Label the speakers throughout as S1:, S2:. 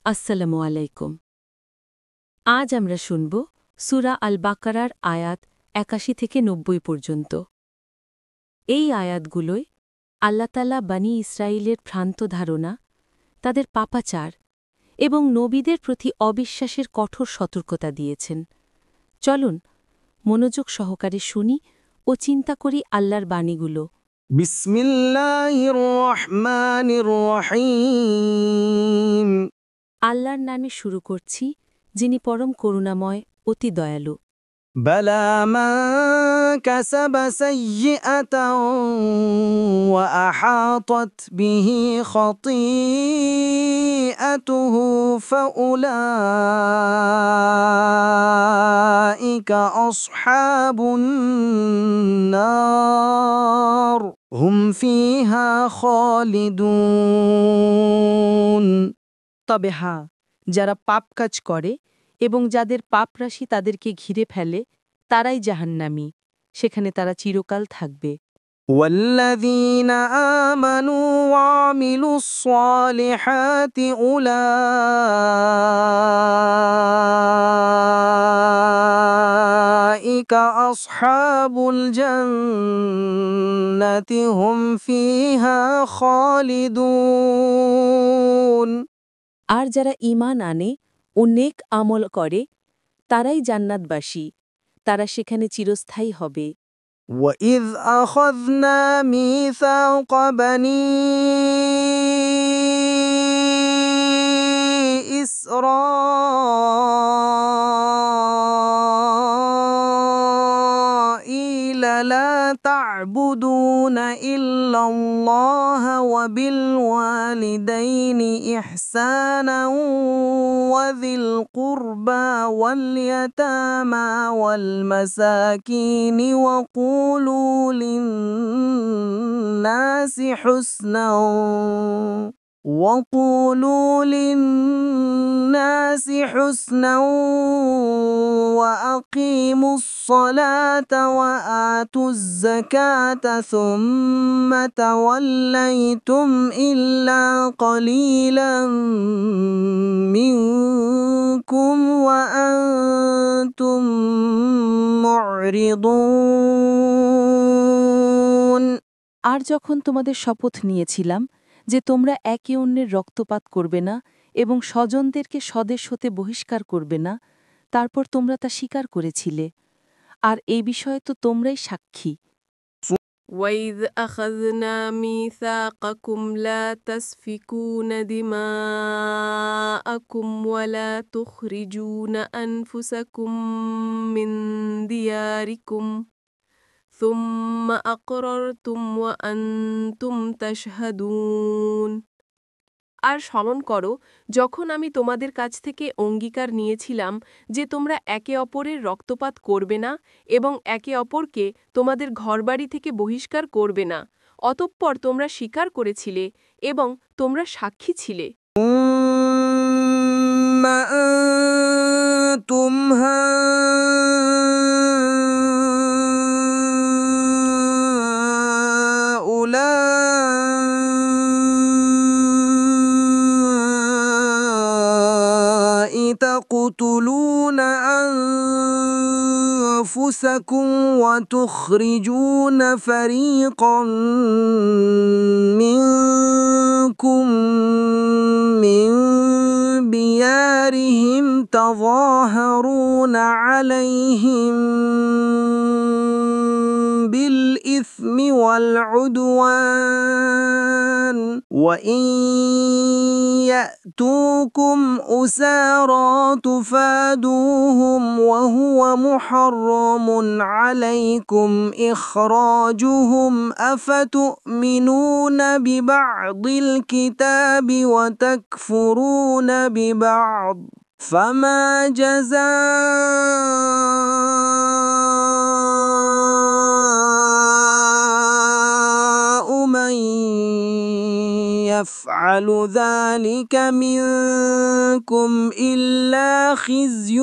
S1: আসসালামু আলাইকুম। আজ আমরা শুনব সূরা আল বাকারার আয়াত ৮১ থেকে ৯০ পর্যন্ত। এই আয়াতগুলোয় আল্লাহতালা বানী ইসরায়েলের ভ্রান্ত ধারণা, তাদের পাপাচার এবং নবীদের প্রতি অবিশ্বাসের কঠোর সতর্কতা দিয়েছেন। চলুন মনোযোগ সহকারে শুনি ও চিন্তা করি আল্লাহর বাণীগুলো।
S2: বিসমিল্লাহির রহমানির রহিম।
S1: আল্লাহর নামে শুরু করছি, যিনি পরম করুণাময়, অতি দয়ালু।
S2: বালা মান কাসাবা সাইয়্যাতান ওয়া আহাতাত বিহি খাতিআতুহু ফাউলাইকা আসহাবুন নার হুম ফিহা খালিদুন।
S1: তবে হ্যাঁ, যারা পাপ কাজ করে এবং যাদের পাপরাশি তাদেরকে ঘিরে ফেলে, তারাই জাহান্নামী, সেখানে তারা চিরকাল থাকবে।
S2: والذين آمنوا وعملوا الصالحات أولئك أصحاب الجنة هم فيها خالدون।
S1: আর যারা ঈমান আনে ও নেক আমল করে, তারাই জান্নাতবাসী, তারা সেখানে চিরস্থায়ী হবে।
S2: وَإِذْ أَخَذْنَا مِيثَاقَ بَنِي إِسْرَائِيلَ لَا تَعْبُدُونَ إِلَّا اللَّهَ وَبِالْوَالِدَيْنِ إِحْسَانًا وَذِي الْقُرْبَى وَالْيَتَامَى وَالْمَسَاكِينِ وَقُولُوا لِلنَّاسِ حُسْنًا وَأَقِيمُوا الصَّلَاةَ وَآتُوا الزَّكَاةَ ثُمَّ تَوَلَّيْتُمْ إِلَّا قَلِيلًا مِنكُمْ وَأَنتُم مُعْرِضُونَ।
S1: আর যখন তোমাদের শপথ নিয়েছিলাম যে তোমরা একে অন্যের রক্তপাত করবে না এবং স্বজনদেরকে স্বদেশ হতে বহিষ্কার করবে না, তারপর তোমরা তা স্বীকার করেছিলে, আর এই বিষয়ে তো তোমরাই সাক্ষী।
S3: وَإِذْ أَخَذْنَا مِيثَاقَكُمْ لَا تَسْفِكُونَ دِمَاءَكُمْ وَلَا تُخْرِجُونَ أَنفُسَكُم مِّن دِيَارِكُمْ ثُمَّ أَقْرَرْتُمْ وَأَنتُمْ تَشْهَدُونَ। আর স্মরণ করো, যখন আমি তোমাদের কাছ থেকে অঙ্গীকার নিয়েছিলাম যে তোমরা একে অপরের রক্তপাত করবে না এবং একে অপরকে তোমাদের ঘরবাড়ি থেকে বহিষ্কার করবে না, অতঃপর তোমরা স্বীকার করেছিলে এবং তোমরা সাক্ষী ছিলে।
S2: ثُمَّ أَنتُمْ هَؤُلَاءِ تَقْتُلُونَ أَنفُسَكُمْ وَتُخْرِجُونَ فَرِيقًا مِّنكُم مِّن دِيَارِهِمْ تَظَاهَرُونَ عَلَيْهِم بِالْإِثْمِ وَالْعُدْوَانِ وَإِن يَأْتُوكُمْ أُسَارَىٰ تُفَادُوهُمْ وَهُوَ مُحَرَّمٌ عَلَيْكُمْ إِخْرَاجُهُمْ أَفَتُؤْمِنُونَ بِبَعْضِ الْكِتَابِ وَتَكْفُرُونَ بِبَعْضٍ فَمَا جَزَاءُ مَن يَفْعَلُ ذَلِكَ مِنكُمْ يصيبكم إلا خزي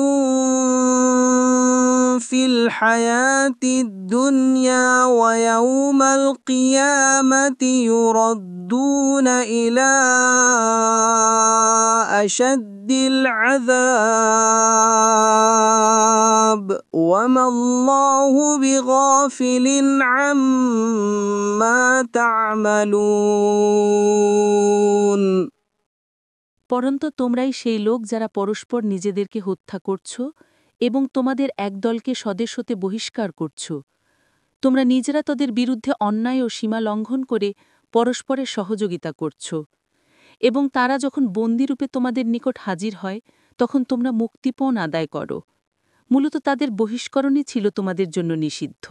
S2: في الحياة الدنيا ويوم القيامة يردون إلى أشد العذاب وما الله بغافل عما تعملون
S1: পরন্তু তোমরাই সেই লোক যারা পরস্পর নিজেদেরকে হত্যা করছ এবং তোমাদের একদলকে স্বদেশ হতে বহিষ্কার করছ। তোমরা নিজেরা তাদের বিরুদ্ধে অন্যায় ও সীমা লঙ্ঘন করে পরস্পরের সহযোগিতা করছ এবং তারা যখন বন্দিরূপে তোমাদের নিকট হাজির হয় তখন তোমরা মুক্তিপণ আদায় করো। মূলত তাদের বহিষ্করণই ছিল তোমাদের জন্য নিষিদ্ধ।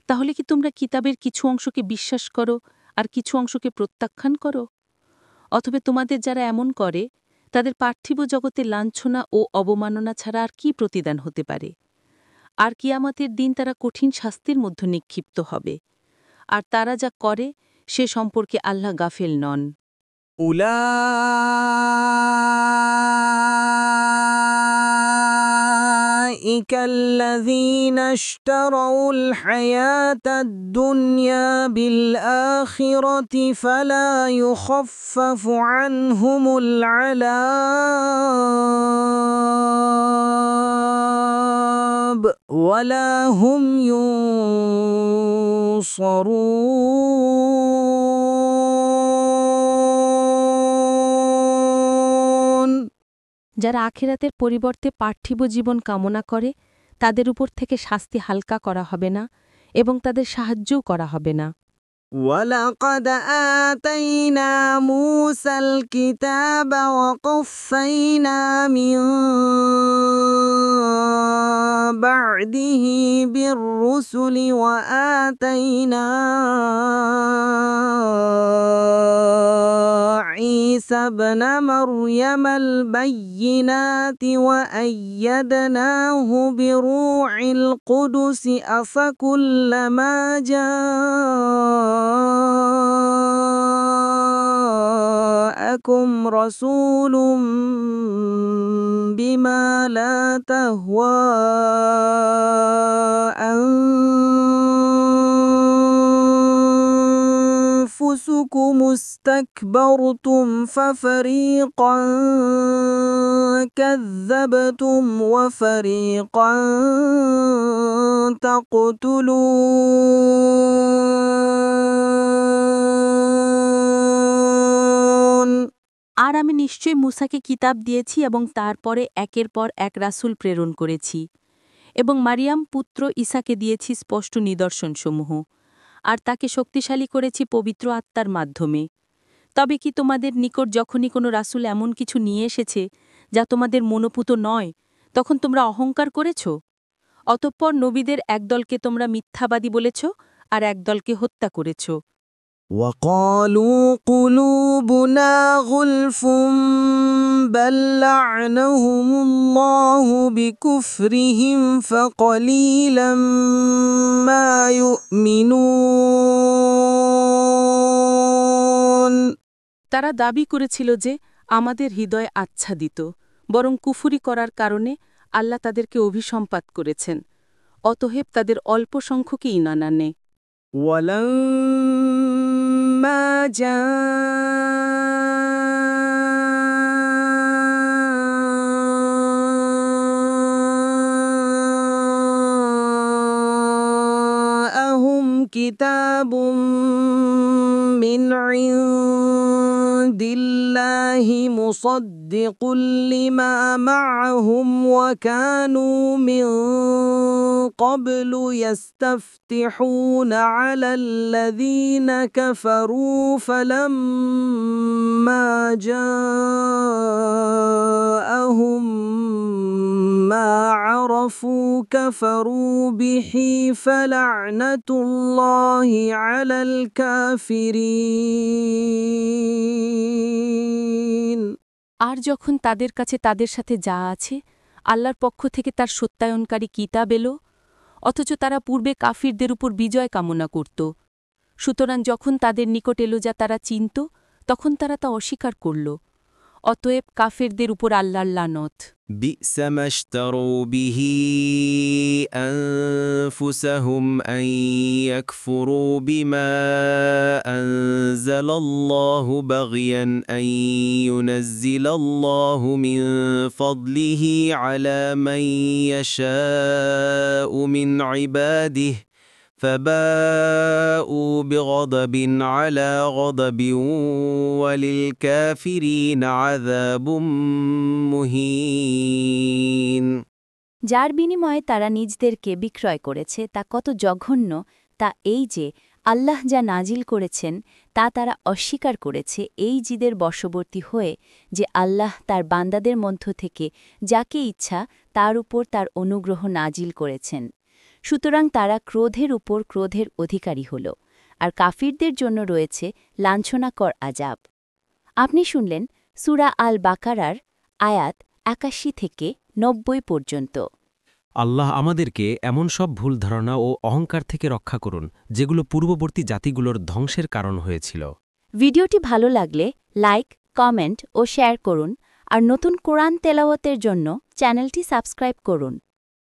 S1: তাহলে কি তোমরা কিতাবের কিছু অংশকে বিশ্বাস করো আর কিছু অংশকে প্রত্যাখ্যান করো? অথবা তোমাদের যারা এমন করে তাদের পার্থিব জগতে লাঞ্ছনা ও অবমাননা ছাড়া আর কি প্রতিদান হতে পারে? আর কিয়ামতের দিন তারা কঠিন শাস্তির মধ্যে নিক্ষিপ্ত হবে। আর তারা যা করে সে সম্পর্কে আল্লাহ গাফেল নন।
S2: أولئك الذين اشتروا الحياة الدنيا بالآخرة فلا يخفف عنهم العذاب ولا هم ينصرون
S1: যারা আখিরাতের পরিবর্তে পার্থিব জীবন কামনা করে তাদের উপর থেকে শাস্তি হালকা করা হবে না এবং তাদের সাহায্যও করা হবে না।
S2: ولقد آتينا موسى الكتاب وقفينا من بعده بالرسل وآتينا عيسى ابن مريم البينات وأيدناه بروح القدس أفكلما جاءكم رسول بما لا تهوى أنفسكم استكبرتم ففريقا كذبتم وفريقا تقتلون
S1: আর আমি নিশ্চয় মূসাকে কিতাব দিয়েছি এবং তারপরে একের পর এক রাসূল প্রেরণ করেছি এবং মারিয়াম পুত্র ঈসাকে দিয়েছি স্পষ্ট নিদর্শনসমূহ আর তাকে শক্তিশালী করেছি পবিত্র আত্মার মাধ্যমে। তবে কি তোমাদের নিকট যখনই কোনো রাসূল এমন কিছু নিয়ে এসেছে যা তোমাদের মনোপুত নয় তখন তোমরা অহংকার করেছ? অতঃপর নবীদের একদলকে তোমরা মিথ্যাবাদী বলেছ আর একদলকে হত্যা করেছ।
S2: وقالوا قلوبنا غلف بل لعنهم الله بكفرهم فقليلا ما يؤمنون
S1: তারা দাবি করেছিল যে আমাদের হৃদয় আচ্ছাদিত, বরং কুফরি করার কারণে আল্লাহ তাদেরকে অভিসম্পাত করেছেন। অতএব তাদের অল্প সংখ্যকই ঈমান আনে।
S2: ولما جاءهم كتاب من عند الله مصدق لما معهم وكانوا من قبل يستفتحون على الذين كفروا فلما جاءهم ما عرفوا كفروا به فلعنة الله على الكافرين
S1: আর যখন তাদের কাছে তাদের সাথে যা আছে আল্লাহর পক্ষ থেকে তার সত্যায়নকারী কিতাব এলো, অথচ তারা পূর্বে কাফিরদের উপর বিজয় কামনা করত। সুতরাং যখন তাদের নিকট এলো যা তারা চিনত তখন তারা তা অস্বীকার করল। অতএব কাফেরদের উপর আল্লাহর লানত।
S2: بئس ما اشتروا به أنفسهم أن يكفروا بما أنزل الله بغيا أن ينزل الله من فضله على من يشاء من عباده فباءوا بغضب على غضب وللكافرين عذاب مهين
S4: যার বিনিময়ে তারা নিজদেরকে বিক্রয় করেছে তা কত জঘন্য, তা এই যে আল্লাহ যা নাজিল করেছেন তা তারা অস্বীকার করেছে এই জিদের বশবর্তী হয়ে যে আল্লাহ তার বান্দাদের মধ্য থেকে যাকে ইচ্ছা তার উপর তার অনুগ্রহ নাজিল করেছেন। সুতরাং তারা ক্রোধের উপর ক্রোধের অধিকারী হল, আর কাফিরদের জন্য রয়েছে লাঞ্ছনাকর আযাব। আপনি শুনলেন সূরা আল বাকারার আয়াত ৮১ থেকে ৯০ পর্যন্ত।
S5: আল্লাহ আমাদেরকে এমন সব ভুল ধারণা ও অহংকার থেকে রক্ষা করুন যেগুলো পূর্ববর্তী জাতিগুলোর ধ্বংসের কারণ হয়েছিল।
S4: ভিডিওটি ভালো লাগলে লাইক, কমেন্ট ও শেয়ার করুন, আর নতুন কোরআন তেলাওয়াতের জন্য চ্যানেলটি সাবস্ক্রাইব করুন।